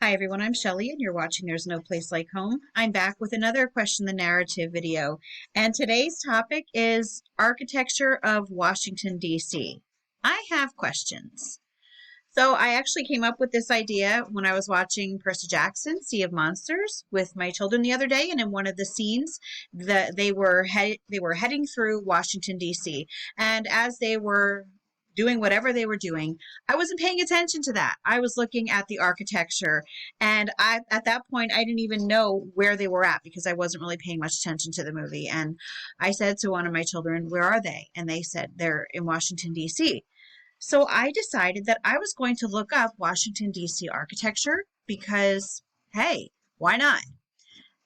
Hi everyone, I'm Shelley and you're watching There's No Place Like Home. I'm back with another Question the Narrative video. And today's topic is architecture of Washington, D.C. I have questions. So I actually came up with this idea when I was watching Percy Jackson's Sea of Monsters with my children the other day, and in one of the scenes, they were heading through Washington D.C. And as they were doing whatever they were doing, I wasn't paying attention to that. I was looking at the architecture, and at that point I didn't even know where they were at because I wasn't really paying much attention to the movie. And I said to one of my children, "Where are they?" And they said they're in Washington D.C. So I decided that I was going to look up Washington, D.C. architecture because, hey, why not?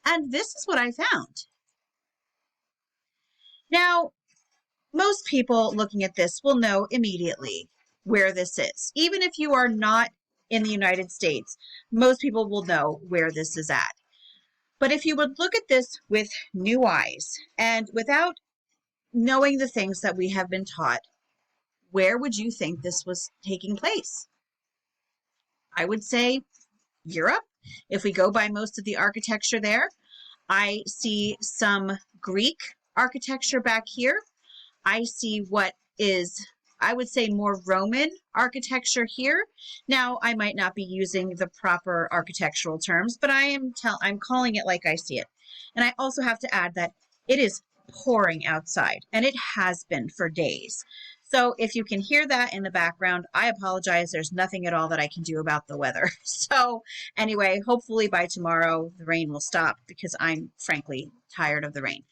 And this is what I found. Now, most people looking at this will know immediately where this is. Even if you are not in the United States, most people will know where this is at. But if you would look at this with new eyes and without knowing the things that we have been taught, where would you think this was taking place? I would say Europe. If we go by most of the architecture there, I see some Greek architecture back here. I see what is, I would say, more Roman architecture here. Now, I might not be using the proper architectural terms, but I'm calling it like I see it. And I also have to add that it is pouring outside, and it has been for days. So if you can hear that in the background, I apologize. There's nothing at all that I can do about the weather. So anyway, hopefully by tomorrow, the rain will stop because I'm frankly tired of the rain.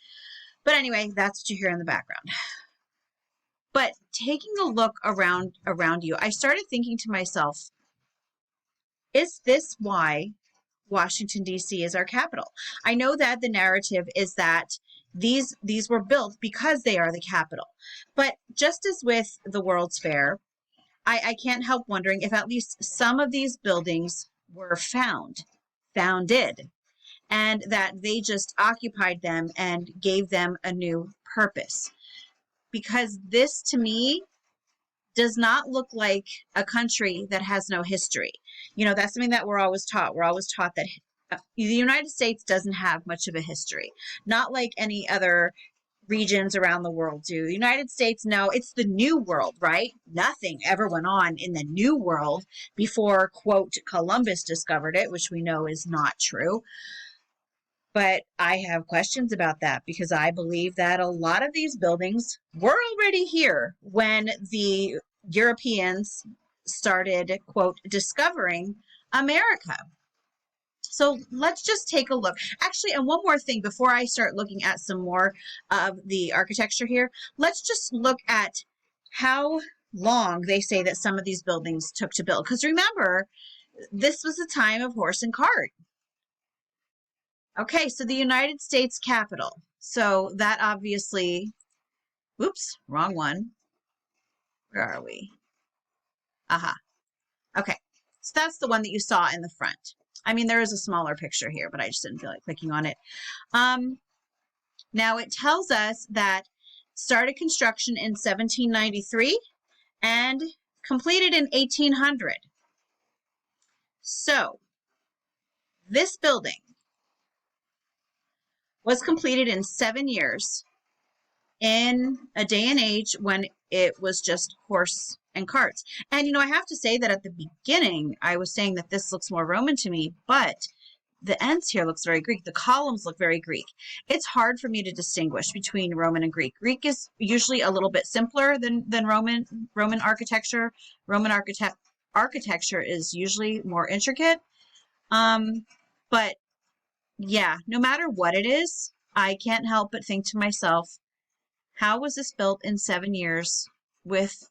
But anyway, that's what you hear in the background. But taking a look around you, I started thinking to myself, is this why Washington, D.C. is our capital? I know that the narrative is that these were built because they are the capital. But just as with the World's Fair, I can't help wondering if at least some of these buildings were founded, and that they just occupied them and gave them a new purpose. Because this, to me, does not look like a country that has no history. You know, that's something that we're always taught. We're always taught that the United States doesn't have much of a history, not like any other regions around the world do. The United States, no, it's the New World, right? Nothing ever went on in the New World before, quote, Columbus discovered it, which we know is not true. But I have questions about that because I believe that a lot of these buildings were already here when the Europeans started, quote, discovering America. So let's just take a look. Actually, and one more thing before I start looking at some more of the architecture here, let's just look at how long they say that some of these buildings took to build. Because remember, this was a time of horse and cart. Okay, so the United States Capitol. So that obviously, oops, wrong one. Where are we? Aha. Okay, so that's the one that you saw in the front. I mean, there is a smaller picture here, but I just didn't feel like clicking on it. Now it tells us that started construction in 1793 and completed in 1800. So this building was completed in 7 years in a day and age when it was just horse and carts. And, you know, I have to say that at the beginning, I was saying that this looks more Roman to me, but the ends here looks very Greek. The columns look very Greek. It's hard for me to distinguish between Roman and Greek. Greek is usually a little bit simpler than Roman architecture. Roman architecture is usually more intricate. But yeah, no matter what it is, I can't help but think to myself, how was this built in 7 years with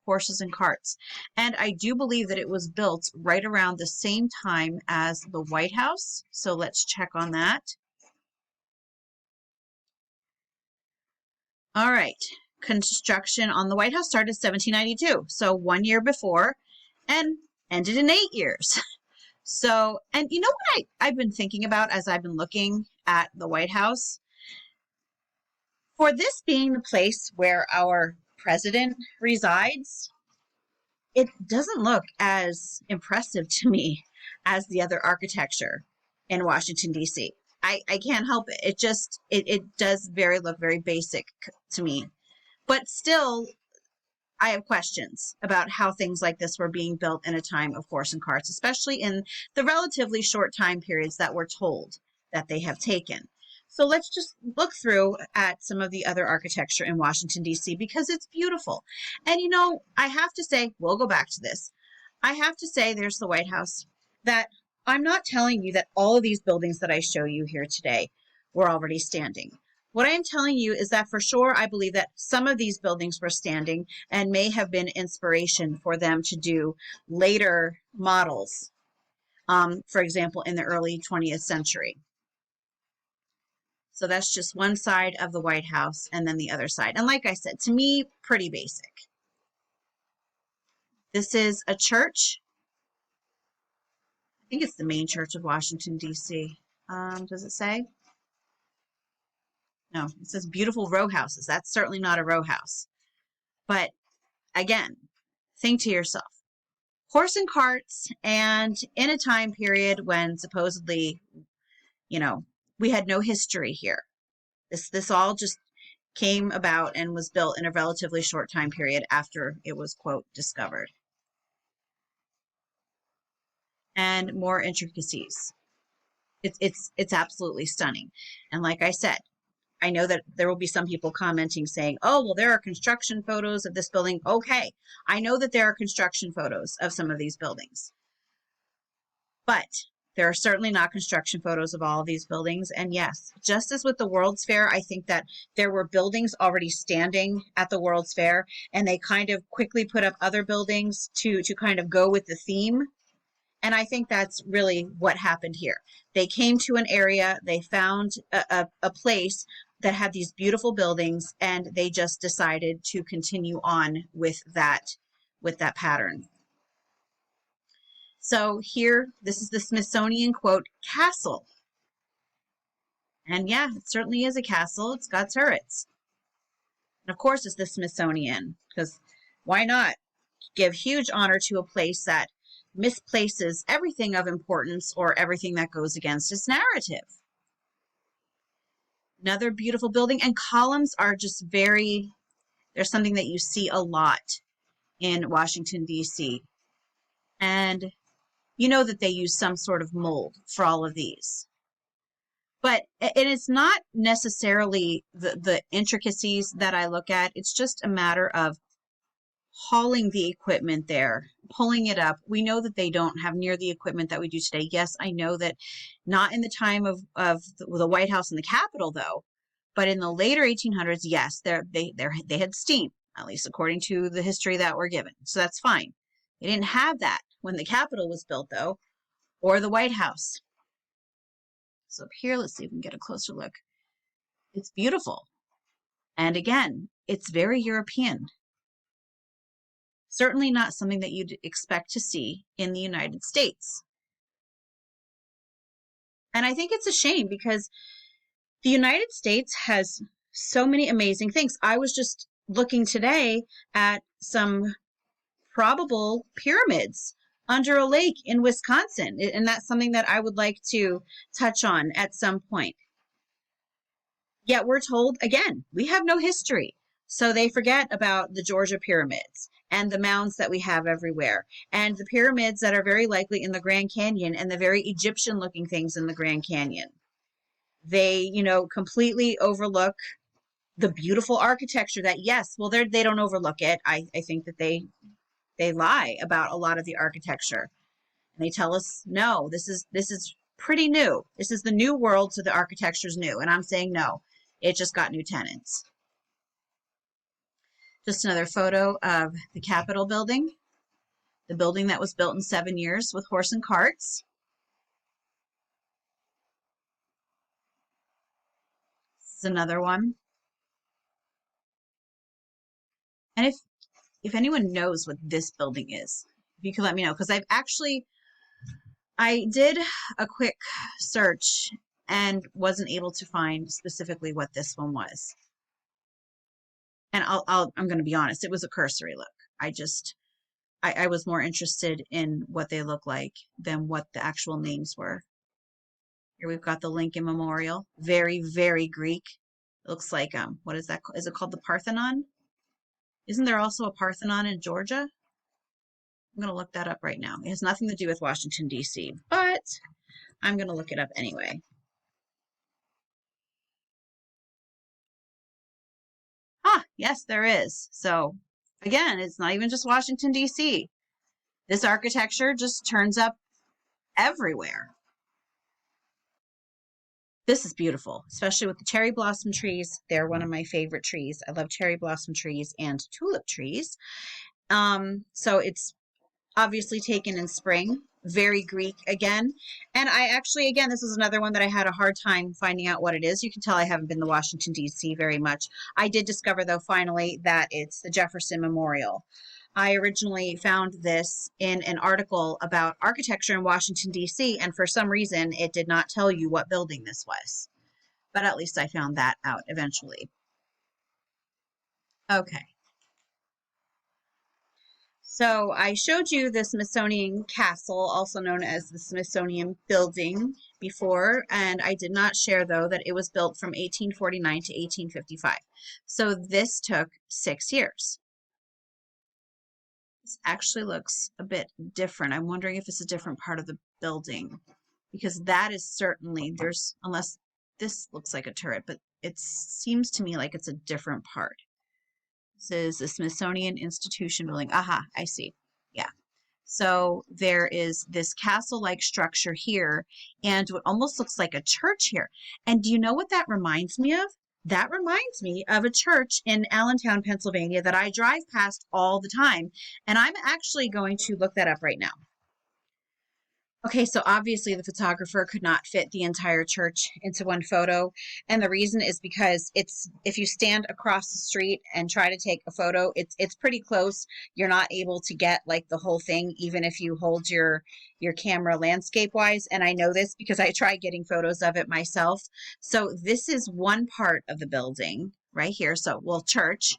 horses and carts? And I do believe that it was built right around the same time as the White House. So let's check on that. All right. Construction on the White House started 1792. So 1 year before and ended in 8 years. So, and you know what I've been thinking about as I've been looking at the White House? For this being the place where our president resides, it doesn't look as impressive to me as the other architecture in Washington, D.C. I can't help it. It does look very basic to me. But still, I have questions about how things like this were being built in a time of horse and carts, especially in the relatively short time periods that we're told that they have taken. So let's just look through at some of the other architecture in Washington, D.C., because it's beautiful. And I have to say, we'll go back to this. I have to say, there's the White House, that I'm not telling you that all of these buildings that I show you here today were already standing. What I am telling you is that for sure, I believe that some of these buildings were standing and may have been inspiration for them to do later models, for example, in the early 20th century. So that's just one side of the White House and then the other side. And like I said, to me, pretty basic. This is a church. I think it's the main church of Washington, D.C. Does it say? No, it says beautiful row houses. That's certainly not a row house. But again, think to yourself, horse and carts, and in a time period when supposedly, we had no history here. This all just came about and was built in a relatively short time period after it was, quote, discovered. And more intricacies. It's absolutely stunning. And like I said, I know that there will be some people commenting saying, oh, well, there are construction photos of this building. Okay, I know that there are construction photos of some of these buildings. But there are certainly not construction photos of all of these buildings. And yes, just as with the World's Fair, I think that there were buildings already standing at the World's Fair, and they kind of quickly put up other buildings to kind of go with the theme. And I think that's really what happened here. They came to an area, they found a place that had these beautiful buildings, and they just decided to continue on with that pattern. So here, this is the Smithsonian, quote, castle. And yeah, it certainly is a castle. It's got turrets. And of course, it's the Smithsonian, because why not give huge honor to a place that misplaces everything of importance or everything that goes against its narrative. Another beautiful building, and columns are just there's something that you see a lot in Washington, D.C. And you know that they use some sort of mold for all of these. But it's not necessarily the intricacies that I look at. It's just a matter of hauling the equipment there, pulling it up. We know that they don't have near the equipment that we do today. Yes, I know that not in the time of the White House and the Capitol, though, but in the later 1800s, yes, they had steam, at least according to the history that we're given. So that's fine. They didn't have that when the Capitol was built, though, or the White House. So up here, let's see if we can get a closer look. It's beautiful. And again, it's very European. Certainly not something that you'd expect to see in the United States. And I think it's a shame because the United States has so many amazing things. I was just looking today at some probable pyramids under a lake in Wisconsin, and that's something that I would like to touch on at some point. Yet we're told, again, we have no history. So they forget about the Georgia pyramids and the mounds that we have everywhere, and the pyramids that are very likely in the Grand Canyon and the very Egyptian-looking things in the Grand Canyon. They, completely overlook the beautiful architecture that, yes, well, they don't overlook it. I think that they lie about a lot of the architecture. And they tell us, no, this is pretty new. This is the new world, so the architecture's new. And I'm saying, no, it just got new tenants. Just another photo of the Capitol building, the building that was built in 7 years with horse and carts. This is another one. And if anyone knows what this building is, if you could let me know, because I did a quick search and wasn't able to find specifically what this one was. And I'm going to be honest, it was a cursory look. I I was more interested in what they look like than what the actual names were. Here we've got the Lincoln Memorial. Very, very Greek. It looks like, what is that? Is it called the Parthenon? Isn't there also a Parthenon in Georgia? I'm going to look that up right now. It has nothing to do with Washington, D.C., but I'm going to look it up anyway. Ah, yes, there is. So, again, it's not even just Washington, D.C. This architecture just turns up everywhere. This is beautiful, especially with the cherry blossom trees. They're one of my favorite trees. I love cherry blossom trees and tulip trees. So it's obviously taken in spring, very Greek again. And I actually, again, this is another one that I had a hard time finding out what it is. You can tell I haven't been to Washington, D.C. very much. I did discover, though, finally, that it's the Jefferson Memorial. I originally found this in an article about architecture in Washington, D.C., and for some reason, it did not tell you what building this was. But at least I found that out eventually. Okay. So I showed you the Smithsonian Castle, also known as the Smithsonian Building, before, and I did not share, though, that it was built from 1849 to 1855. So this took 6 years. This actually looks a bit different. I'm wondering if it's a different part of the building, because that is certainly, unless this looks like a turret, but it seems to me like it's a different part. This is the Smithsonian Institution building. Aha, I see. Yeah. So there is this castle-like structure here and what almost looks like a church here. And do you know what that reminds me of? That reminds me of a church in Allentown, Pennsylvania that I drive past all the time. And I'm actually going to look that up right now. Okay, so obviously the photographer could not fit the entire church into one photo. And the reason is because if you stand across the street and try to take a photo, it's pretty close. You're not able to get like the whole thing, even if you hold your camera landscape wise. And I know this because I tried getting photos of it myself. So this is one part of the building right here. So, well, church.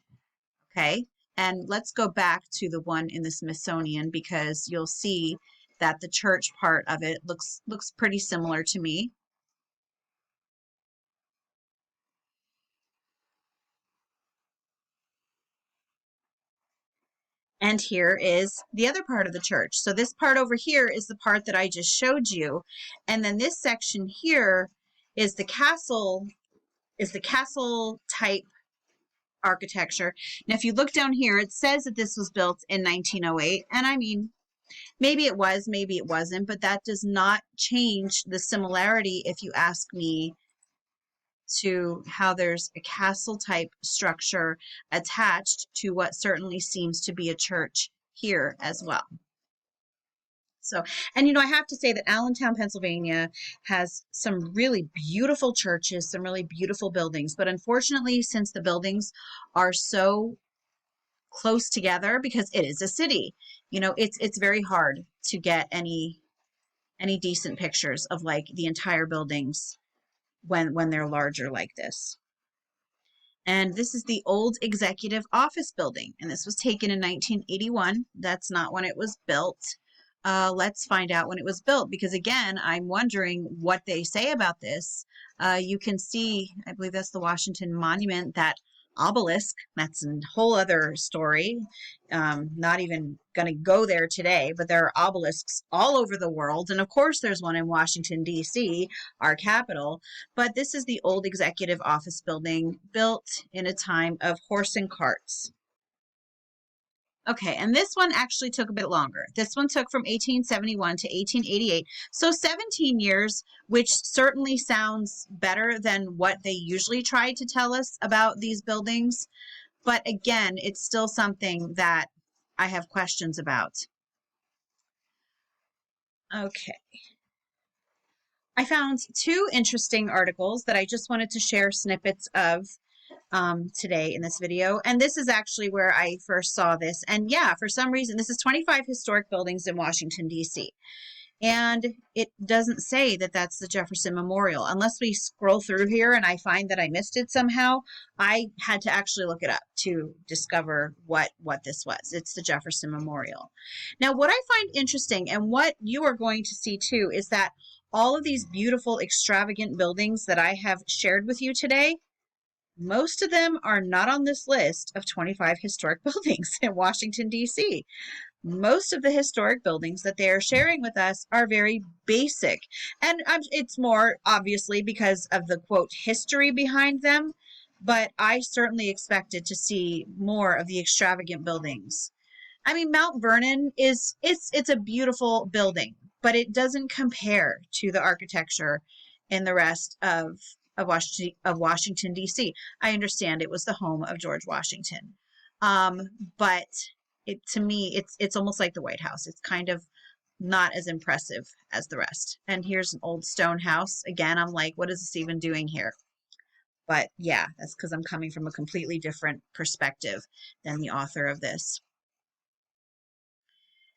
Okay. And let's go back to the one in the Smithsonian because you'll see that the church part of it looks pretty similar to me. And here is the other part of the church. So this part over here is the part that I just showed you. And then this section here is the castle type architecture. Now, if you look down here, it says that this was built in 1908. And I mean, maybe it was, maybe it wasn't, but that does not change the similarity, if you ask me, to how there's a castle type structure attached to what certainly seems to be a church here as well. So, and I have to say that Allentown, Pennsylvania has some really beautiful churches, some really beautiful buildings, but unfortunately, since the buildings are so close together, because it is a city, it's very hard to get any decent pictures of like the entire buildings when they're larger like this. And this is the old executive office building, and this was taken in 1981. That's not when it was built. Let's find out when it was built, because again, I'm wondering what they say about this. You can see, I believe that's the Washington Monument, that obelisk. That's a whole other story. Not even going to go there today, but there are obelisks all over the world. And of course, there's one in Washington, D.C., our capital. But this is the old executive office building built in a time of horse and carts. Okay, and this one actually took a bit longer. This one took from 1871 to 1888, so 17 years, which certainly sounds better than what they usually try to tell us about these buildings. But again, it's still something that I have questions about. Okay. I found 2 interesting articles that I just wanted to share snippets of today in this video. And this is actually where I first saw this. And yeah, for some reason, this is 25 historic buildings in Washington, D.C. And it doesn't say that that's the Jefferson Memorial. Unless we scroll through here and I find that I missed it somehow, I had to actually look it up to discover what this was. It's the Jefferson Memorial. Now, what I find interesting and what you are going to see too is that all of these beautiful, extravagant buildings that I have shared with you today, most of them are not on this list of 25 historic buildings in Washington, D.C. Most of the historic buildings that they are sharing with us are very basic. And it's more obviously because of the quote history behind them, but I certainly expected to see more of the extravagant buildings. I mean, Mount Vernon it's a beautiful building, but it doesn't compare to the architecture in the rest of Washington D.C. I understand it was the home of George Washington, but to me it's almost like the White House. It's kind of not as impressive as the rest. And here's an old stone house. Again, I'm like, what is this even doing here? But yeah, that's because I'm coming from a completely different perspective than the author of this.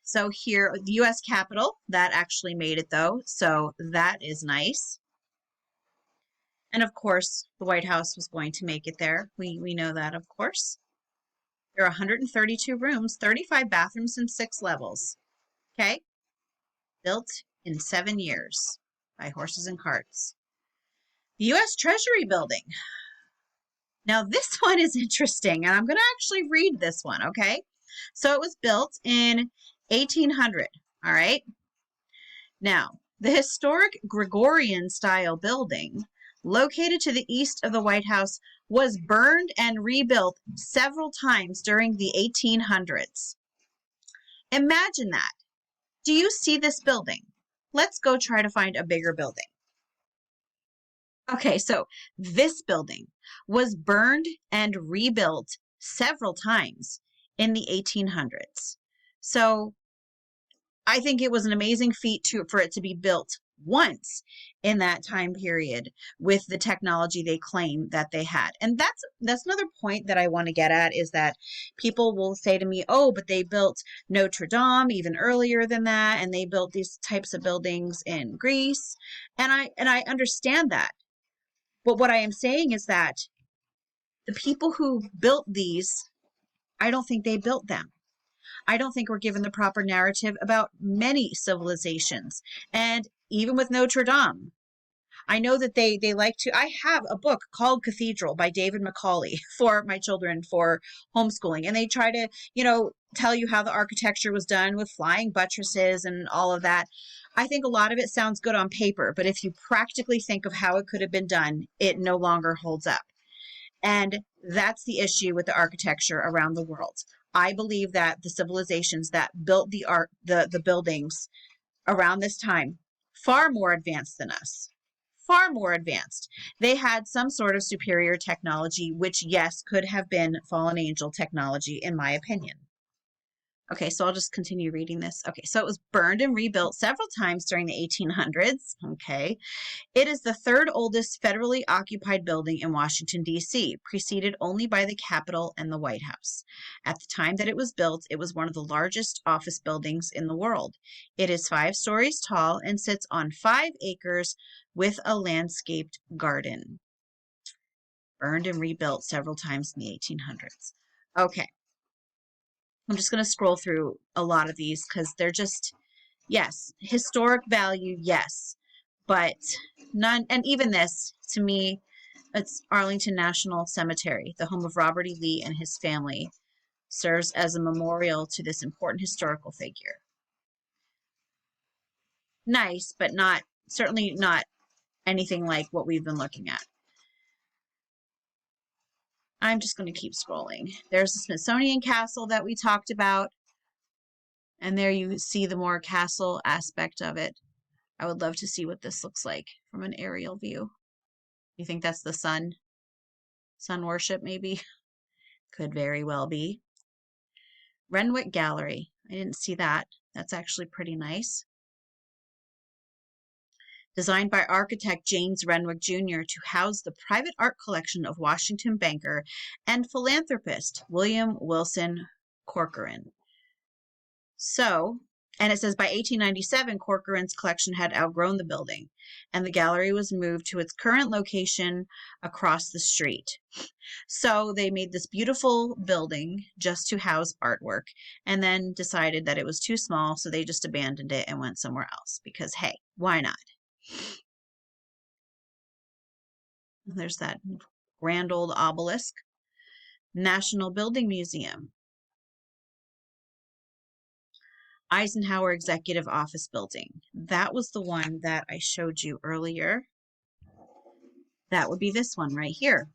So here, the U.S. Capitol, that actually made it though, so that is nice. And of course, the White House was going to make it there. We know that, of course. There are 132 rooms, 35 bathrooms, and 6 levels. Okay? Built in 7 years by horses and carts. The U.S. Treasury Building. Now, this one is interesting, and I'm going to actually read this one, okay? So it was built in 1800, all right? Now, the historic Gregorian-style building located to the east of the White House was burned and rebuilt several times during the 1800s. Imagine that. Do you see this building? Let's go try to find a bigger building. Okay, so this building was burned and rebuilt several times in the 1800s. So I think it was an amazing feat for it to be built once in that time period with the technology they claim that they had. And that's another point that I want to get at, is that people will say to me, oh, but they built Notre Dame even earlier than that, and they built these types of buildings in Greece. And I understand that. But what I am saying is that the people who built these, I don't think they built them. I don't think we're given the proper narrative about many civilizations. And even with Notre Dame, I know that they like to. I have a book called Cathedral by David Macaulay for my children for homeschooling. And they try to, tell you how the architecture was done with flying buttresses and all of that. I think a lot of it sounds good on paper, but if you practically think of how it could have been done, it no longer holds up. And that's the issue with the architecture around the world. I believe that the civilizations that built the buildings around this time, far more advanced than us, far more advanced. They had some sort of superior technology, which, yes, could have been fallen angel technology, in my opinion. Okay, so I'll just continue reading this. Okay, so it was burned and rebuilt several times during the 1800s. Okay. It is the third oldest federally occupied building in Washington, D.C., preceded only by the Capitol and the White House. At the time that it was built, it was one of the largest office buildings in the world. It is 5 stories tall and sits on 5 acres with a landscaped garden. Burned and rebuilt several times in the 1800s. Okay. I'm just going to scroll through a lot of these because they're just, yes, historic value, yes, but none. And even this, to me, it's Arlington National Cemetery, the home of Robert E. Lee and his family, serves as a memorial to this important historical figure. Nice, but certainly not anything like what we've been looking at. I'm just going to keep scrolling. There's the Smithsonian Castle that we talked about. And there you see the more castle aspect of it. I would love to see what this looks like from an aerial view. You think that's the sun? Sun worship, maybe? Could very well be. Renwick Gallery. I didn't see that. That's actually pretty nice. Designed by architect James Renwick Jr. to house the private art collection of Washington banker and philanthropist William Wilson Corcoran. So, And it says by 1897, Corcoran's collection had outgrown the building, and the gallery was moved to its current location across the street. So they made this beautiful building just to house artwork, and then decided that it was too small, so they just abandoned it and went somewhere else because, hey, why not? There's that grand old obelisk. National Building Museum. Eisenhower Executive Office Building. That was the one that I showed you earlier. That would be this one right here.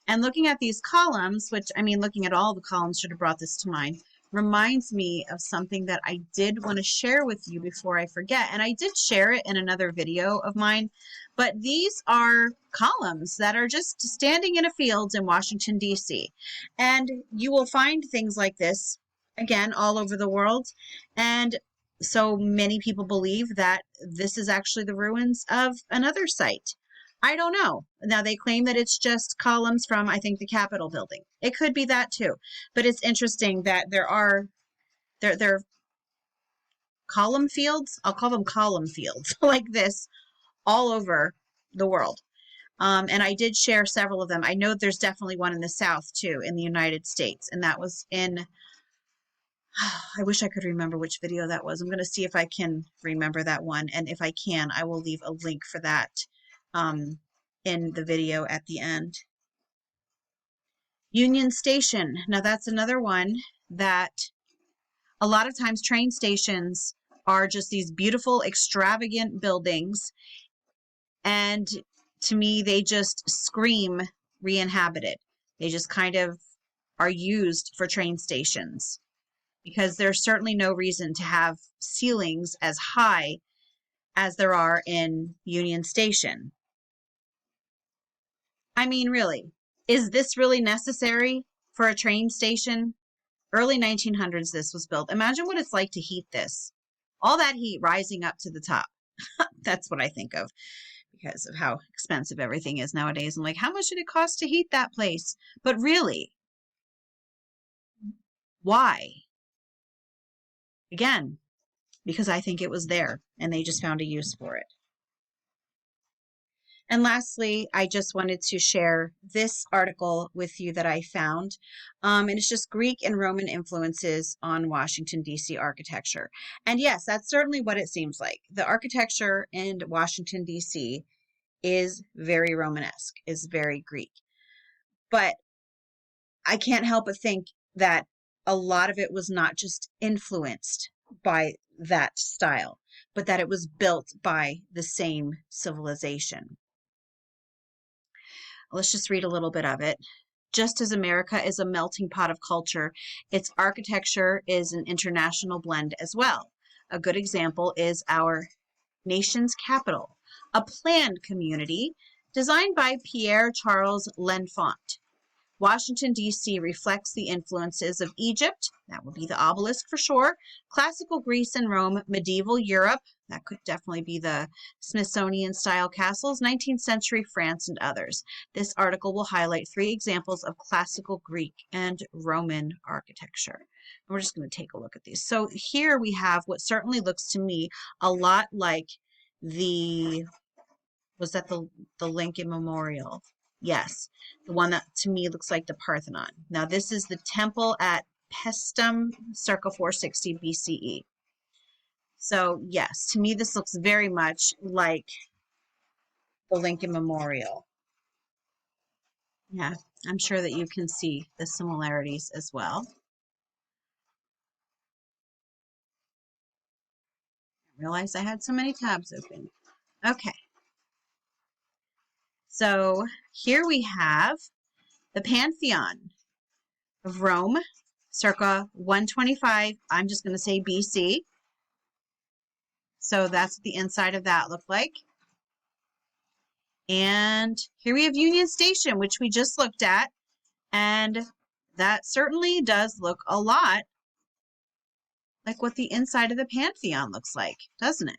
And looking at these columns, which, I mean, looking at all the columns should have brought this to mind, reminds me of something that I did want to share with you before I forget. And I did share it in another video of mine, but these are columns that are just standing in a field in Washington, D.C. And you will find things like this, again, all over the world. And so many people believe that this is actually the ruins of another site. I don't know. Now, they claim that it's just columns from, I think, the Capitol building. It could be that too. But it's interesting that they're column fields. I'll call them column fields like this all over the world. And I did share several of them. I know there's definitely one in the South too, in the United States. And that was in, I wish I could remember which video that was. I'm going to see if I can remember that one. And if I can, I will leave a link for that in the video at the end. Union Station. Now that's another one that a lot of times train stations are just these beautiful, extravagant buildings. And to me, they just scream re-inhabited. They just kind of are used for train stations because there's certainly no reason to have ceilings as high as there are in Union Station. I mean, really, is this really necessary for a train station? Early 1900s, this was built. Imagine what it's like to heat this. All that heat rising up to the top. That's what I think of because of how expensive everything is nowadays. I'm like, how much did it cost to heat that place? But really, why? Again, because I think it was there and they just found a use for it. And lastly, I just wanted to share this article with you that I found. And it's just Greek and Roman influences on Washington, D.C. architecture. And yes, that's certainly what it seems like. The architecture in Washington, D.C. is very Romanesque, is very Greek. But I can't help but think that a lot of it was not just influenced by that style, but that it was built by the same civilization. Let's just read a little bit of it. Just as America is a melting pot of culture, its architecture is an international blend as well. A good example is our nation's capital, a planned community designed by Pierre Charles L'Enfant. Washington, D.C. reflects the influences of Egypt, that would be the obelisk for sure, classical Greece and Rome, medieval Europe, that could definitely be the Smithsonian-style castles, 19th century France, and others. This article will highlight 3 examples of classical Greek and Roman architecture. And we're just going to take a look at these. So here we have what certainly looks to me a lot like was that the Lincoln Memorial? Yes, the one that to me looks like the Parthenon. Now this is the temple at Paestum, circa 460 BCE. So yes, to me this looks very much like the Lincoln Memorial. Yeah, I'm sure that you can see the similarities as well. I realized I had so many tabs open. Okay. So here we have the Pantheon of Rome, circa 125, I'm just going to say BC. So that's what the inside of that looked like. And here we have Union Station, which we just looked at. And that certainly does look a lot like what the inside of the Pantheon looks like, doesn't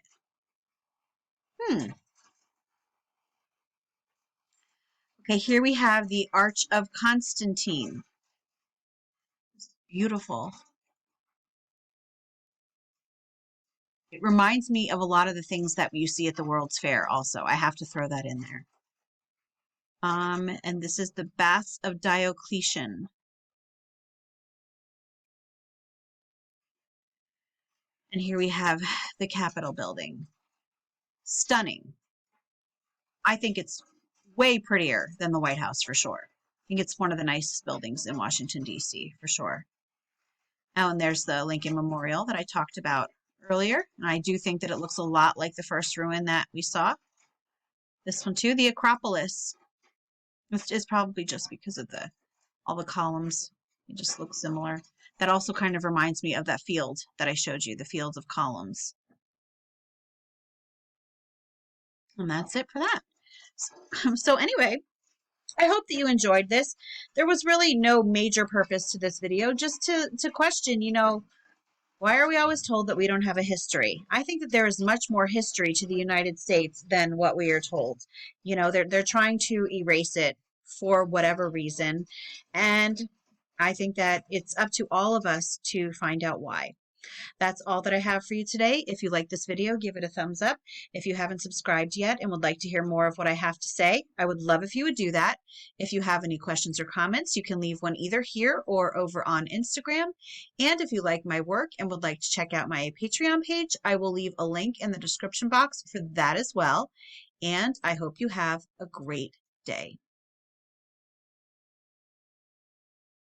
it? Okay, here we have the Arch of Constantine. Beautiful. It reminds me of a lot of the things that you see at the World's Fair also. I have to throw that in there. And this is the Baths of Diocletian. And here we have the Capitol building. Stunning. I think it's way prettier than the White House for sure. I think it's one of the nicest buildings in Washington, D.C. for sure. Oh, and there's the Lincoln Memorial that I talked about earlier. And I do think that it looks a lot like the first ruin that we saw. This one too, the Acropolis. This is probably just because of all the columns. It just looks similar. That also kind of reminds me of that field that I showed you, the fields of columns. And that's it for that. So anyway, I hope that you enjoyed this. There was really no major purpose to this video, just to question, why are we always told that we don't have a history? I think that there is much more history to the United States than what we are told. They're trying to erase it for whatever reason. And I think that it's up to all of us to find out why. That's all that I have for you today. If you like this video, give it a thumbs up. If you haven't subscribed yet and would like to hear more of what I have to say, I would love if you would do that. If you have any questions or comments, you can leave one either here or over on Instagram. And if you like my work and would like to check out my Patreon page, I will leave a link in the description box for that as well. And I hope you have a great day.